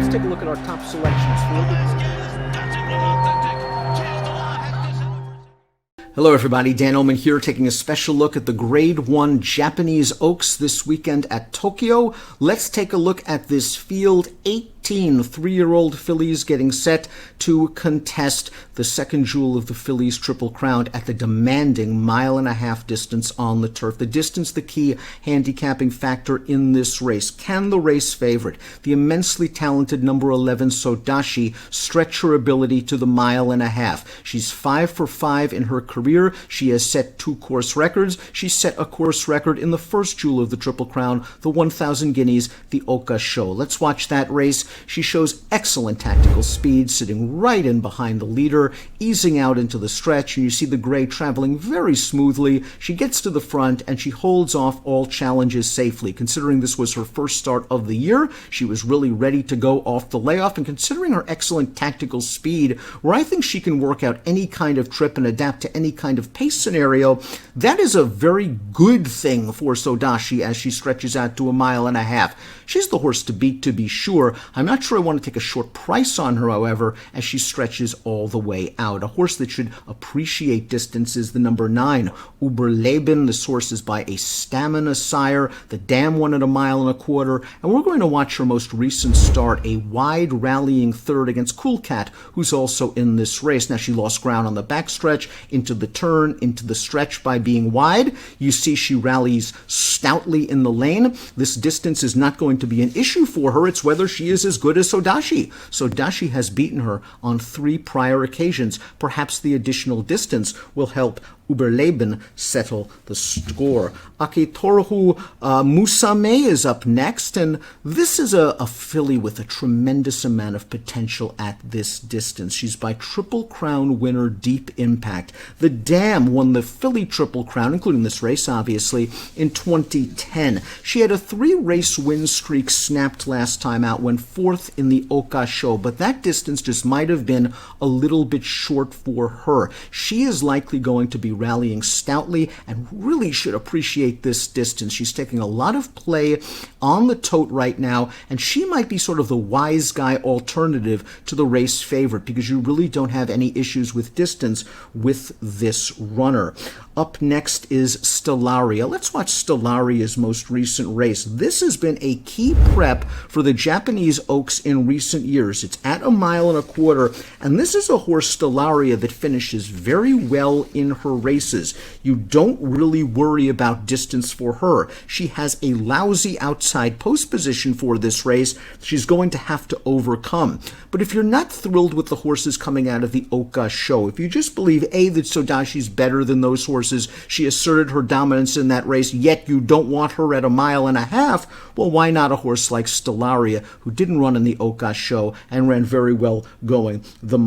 let's take a look at our top selections for the... Hello everybody, Dan Illman here, taking a special look at the Grade 1 Japanese Oaks this weekend at Tokyo. Let's take a look at this field. 18 three-year-old fillies getting set to contest the second jewel of the fillies Triple Crown at the demanding 1.5-mile distance on the turf. The distance, the key handicapping factor in this race. Can the race favorite, the immensely talented number 11 Sodashi, stretch her ability to the 1.5 miles? She's 5 for 5 in her career. She has set 2 course records. She set a course record in the first jewel of the Triple Crown, the 1,000 guineas, the Oka Show. Let's watch that race. She shows excellent tactical speed, sitting right in behind the leader, easing out into the stretch, and you see the gray traveling very smoothly. She gets to the front, and she holds off all challenges safely. Considering this was her first start of the year, she was really ready to go off the layoff, and considering her excellent tactical speed, where I think she can work out any kind of trip and adapt to any kind of pace scenario, that is a very good thing for Sodashi as she stretches out to 1.5 miles. She's the horse to beat, to be sure. I'm not sure I want to take a short price on her, however, as she stretches all the way out. A horse that should appreciate distance is the number 9, Überleben. This horse is by a stamina sire. The dam won at 1.25 miles, and we're going to watch her most recent start, a wide rallying third against Cool Cat, who's also in this race. Now, she lost ground on the backstretch, into the turn, into the stretch by being wide. You see she rallies stoutly in the lane. This distance is not going to be an issue for her. It's whether she is as good as Sodashi. Sodashi has beaten her on 3 prior occasions. Perhaps the additional distance will help Überleben settle the score. Akitorehu Musamei is up next, and this is a filly with a tremendous amount of potential at this distance. She's by Triple Crown winner Deep Impact. The dam won the filly Triple Crown, including this race, obviously, in 2010. She had a 3-race win streak snapped last time out, went 4th in the Oka Show, but that distance just might have been a little bit short for her. She is likely going to be rallying stoutly and really should appreciate this distance. She's taking a lot of play on the tote right now, and she might be sort of the wise guy alternative to the race favorite because you really don't have any issues with distance with this runner. Up next is Stellaria. Let's watch Stellaria's most recent race. This has been a key prep for the Japanese Oaks in recent years. It's at 1.25 miles, and this is a horse, Stellaria, that finishes very well in her races. You don't really worry about distance for her. She has a lousy outside post position for this race she's going to have to overcome. But if you're not thrilled with the horses coming out of the Oka Show, if you just believe, A, that Sodashi's better than those horses, she asserted her dominance in that race, yet you don't want her at 1.5 miles, well, why not a horse like Stellaria, who didn't run in the Oka Show and ran very well going the 1.25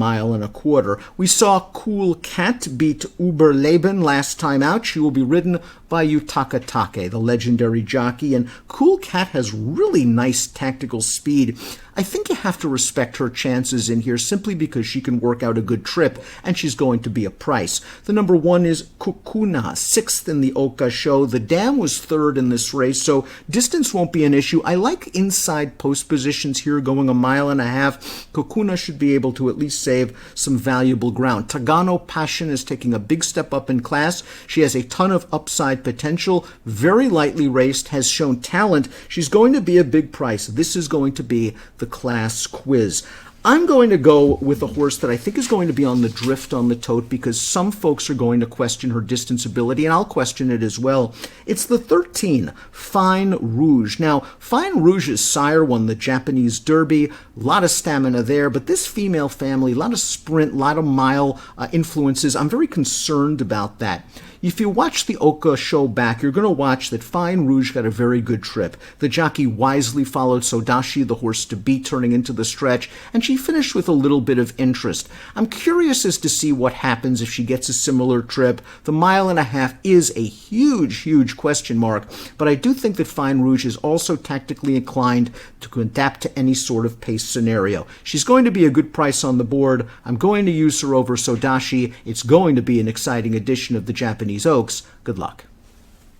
miles. We saw Cool Cat beat Überleben last time out. She will be ridden by Yutaka Take, the legendary jockey, and Cool Cat has really nice tactical speed. I think you have to respect her chances in here simply because she can work out a good trip, and she's going to be a price. The number 1 is Kukuna, 6th in the Oka Show. The dam was 3rd in this race, so distance won't be an issue. I like inside post positions here going 1.5 miles. Kukuna should be able to at least save some valuable ground. Tagano Passion is taking a big step up in class. She has a ton of upside potential, very lightly raced, has shown talent. She's going to be a big price. This is going to be the class quiz. I'm going to go with a horse that I think is going to be on the drift on the tote because some folks are going to question her distance ability, and I'll question it as well. It's the 13, Fine Rouge. Now, Fine Rouge's sire won the Japanese Derby, a lot of stamina there, but this female family, a lot of sprint, a lot of mile influences. I'm very concerned about that. If you watch the Oka Show back, you're going to watch that Fine Rouge got a very good trip. The jockey wisely followed Sodashi, the horse to beat, turning into the stretch, and she finished with a little bit of interest. I'm curious as to see what happens if she gets a similar trip. The 1.5 miles is a huge, huge question mark, but I do think that Fine Rouge is also tactically inclined to adapt to any sort of pace scenario. She's going to be a good price on the board. I'm going to use her over Sodashi. It's going to be an exciting edition of the Japanese Oaks. Good luck.